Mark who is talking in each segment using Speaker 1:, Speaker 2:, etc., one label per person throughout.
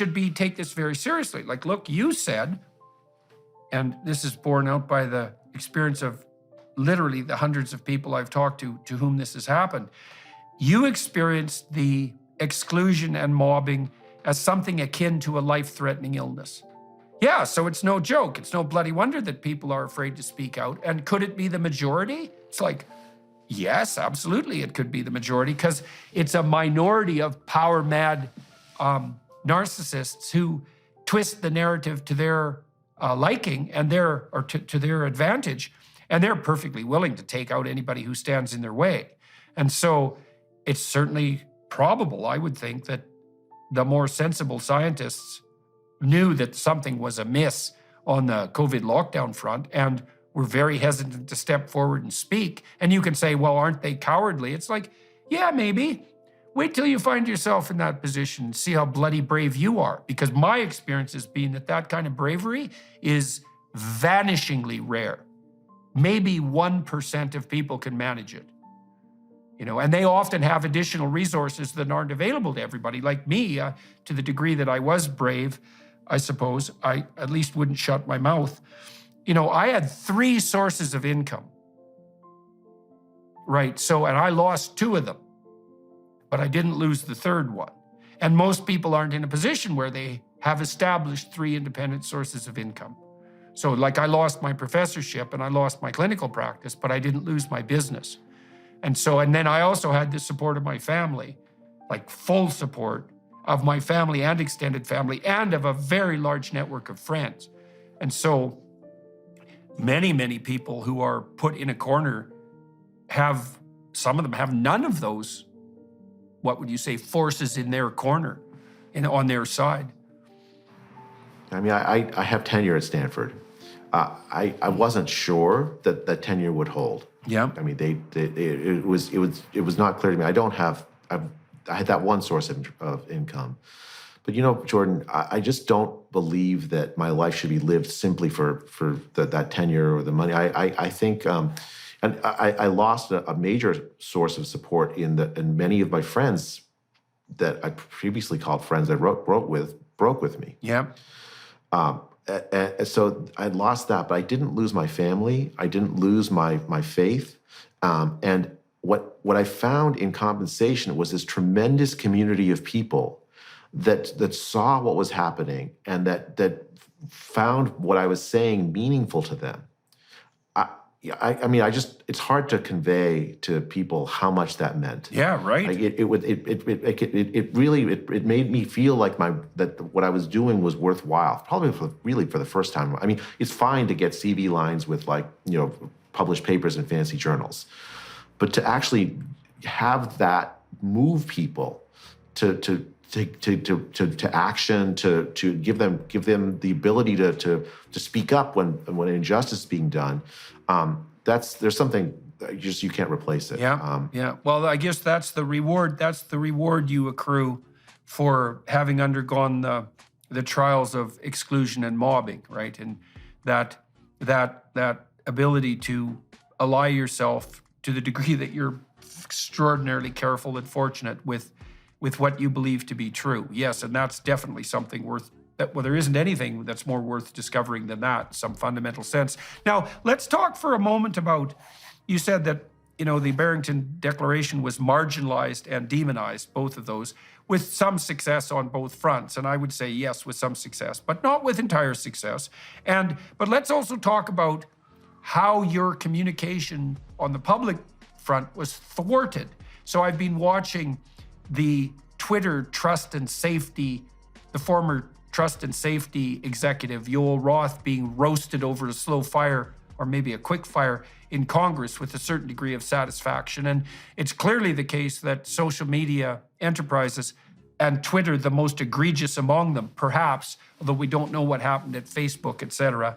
Speaker 1: should take this very seriously. Like, look, you said, and this is borne out by the experience of literally the hundreds of people I've talked to whom this has happened. You experienced the exclusion and mobbing as something akin to a life-threatening illness. Yeah, so it's no joke. It's no bloody wonder that people are afraid to speak out. And could it be the majority? It's like, yes, absolutely, it could be the majority, because it's a minority of power-mad narcissists who twist the narrative to their liking and to their advantage, and they're perfectly willing to take out anybody who stands in their way. And so it's certainly probable, I would think, that the more sensible scientists knew that something was amiss on the COVID lockdown front and were very hesitant to step forward and speak. And you can say, well, aren't they cowardly? It's like, yeah, maybe. Wait till you find yourself in that position and see how bloody brave you are. Because my experience has been that kind of bravery is vanishingly rare. Maybe 1% of people can manage it. And they often have additional resources that aren't available to everybody. Like me, to the degree that I was brave, I suppose, I at least wouldn't shut my mouth. I had 3 sources of income, right? So, and I lost 2 of them, but I didn't lose the 3rd one. And most people aren't in a position where they have established 3 independent sources of income. So like, I lost my professorship and I lost my clinical practice, but I didn't lose my business. And then I also had the support of my family, like full support of my family and extended family, and of a very large network of friends. And so many, many people who are put in a corner some of them have none of those, what would you say, forces in their corner, on their side.
Speaker 2: I mean, I have tenure at Stanford. I wasn't sure that tenure would hold.
Speaker 1: Yeah.
Speaker 2: I mean, it was not clear to me. I had that one source of income. But Jordan, I just don't believe that my life should be lived simply for that tenure or the money. I think, and I lost a major source of support in many of my friends that I previously called friends that broke with me.
Speaker 1: Yeah.
Speaker 2: So I lost that, but I didn't lose my family. I didn't lose my faith. And what I found in compensation was this tremendous community of people that saw what was happening and that found what I was saying meaningful to them. I mean, it's hard to convey to people how much that meant.
Speaker 1: Yeah, right.
Speaker 2: Like it really made me feel like that what I was doing was worthwhile. Probably for the first time. I mean, it's fine to get CV lines with published papers in fancy journals, but to actually have that move people to action, to give them the ability to speak up when an injustice is being done. There's something you can't replace it.
Speaker 1: Yeah. Yeah. Well, I guess that's the reward. That's the reward you accrue for having undergone the trials of exclusion and mobbing, right? And that ability to ally yourself to the degree that you're extraordinarily careful and fortunate with what you believe to be true. Yes, and that's definitely something there isn't anything that's more worth discovering than that in some fundamental sense. Now, let's talk for a moment about, you said that, the Barrington Declaration was marginalized and demonized, both of those, with some success on both fronts. And I would say yes, with some success, but not with entire success. But let's also talk about how your communication on the public front was thwarted. So I've been watching the Twitter trust and safety, the former trust and safety executive, Yoel Roth, being roasted over a slow fire or maybe a quick fire in Congress with a certain degree of satisfaction. And it's clearly the case that social media enterprises, and Twitter the most egregious among them, perhaps, although we don't know what happened at Facebook, et cetera,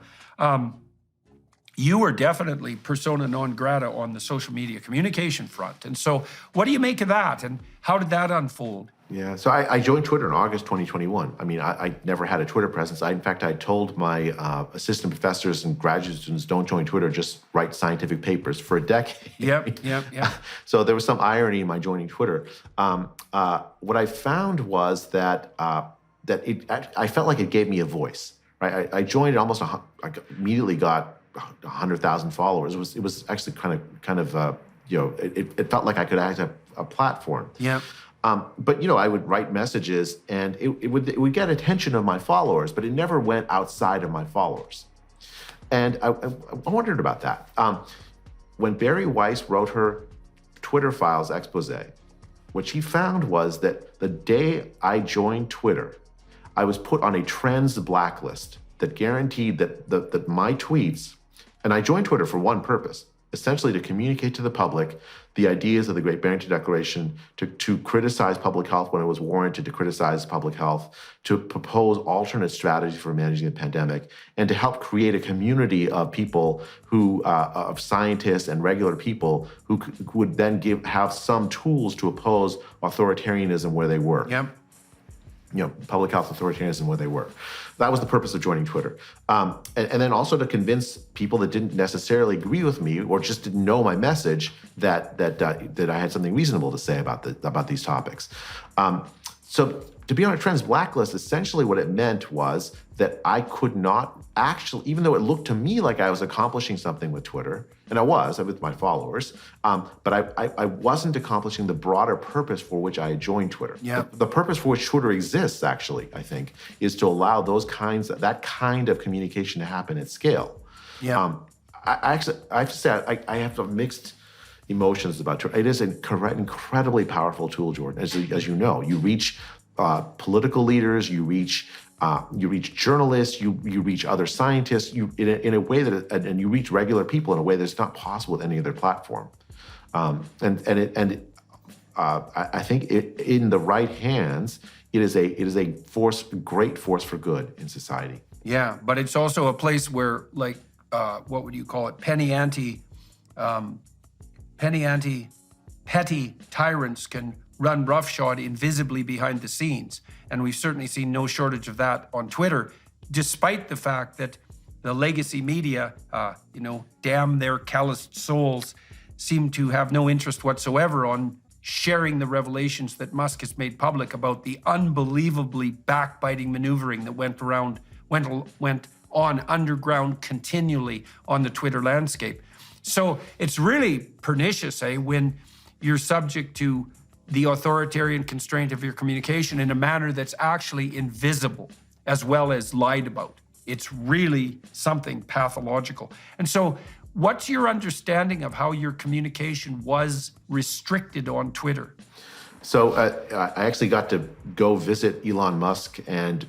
Speaker 1: you were definitely persona non grata on the social media communication front. And so what do you make of that? And how did that unfold?
Speaker 2: Yeah, so I joined Twitter in August 2021. I mean, I never had a Twitter presence. In fact, I told my assistant professors and graduate students, don't join Twitter, just write scientific papers for a decade.
Speaker 1: Yep.
Speaker 2: So there was some irony in my joining Twitter. What I found was that I felt like it gave me a voice. Right, I joined almost immediately got 100,000 followers. It was actually kind of it felt like I could have a platform.
Speaker 1: Yeah.
Speaker 2: But I would write messages, and it would get attention of my followers, but it never went outside of my followers. And I wondered about that. When Barry Weiss wrote her Twitter files expose, what she found was that the day I joined Twitter, I was put on a trends blacklist that guaranteed that my tweets, and I joined Twitter for one purpose, essentially to communicate to the public the ideas of the Great Barrington Declaration, to criticize public health when it was warranted, to criticize public health, to propose alternate strategies for managing the pandemic, and to help create a community of people of scientists and regular people who would then have some tools to oppose authoritarianism where they were.
Speaker 1: Yep.
Speaker 2: Public health authoritarianism where they were. That was the purpose of joining Twitter. And then also to convince people that didn't necessarily agree with me or just didn't know my message that I had something reasonable to say about these topics. So to be on a trends blacklist, essentially what it meant was that I could not actually, even though it looked to me like I was accomplishing something with Twitter, and I was with my followers, but I wasn't accomplishing the broader purpose for which I joined Twitter.
Speaker 1: Yeah.
Speaker 2: The purpose for which Twitter exists, actually, I think, is to allow that kind of communication to happen at scale.
Speaker 1: Yeah.
Speaker 2: I have to say, I have mixed emotions about Twitter. It is an incredibly powerful tool, Jordan. As you know, you reach political leaders, you reach journalists, you reach other scientists, in a way and you reach regular people in a way that's not possible with any other platform. I think in the right hands, it is a great force for good in society.
Speaker 1: Yeah, but it's also a place where, like, what would you call it? Petty tyrants can run roughshod invisibly behind the scenes. And we've certainly seen no shortage of that on Twitter, despite the fact that the legacy media, damn their calloused souls, seem to have no interest whatsoever on sharing the revelations that Musk has made public about the unbelievably backbiting maneuvering that went on underground continually on the Twitter landscape. So it's really pernicious, when you're subject to the authoritarian constraint of your communication in a manner that's actually invisible as well as lied about. It's really something pathological. And so what's your understanding of how your communication was restricted on Twitter?
Speaker 2: So I actually got to go visit Elon Musk and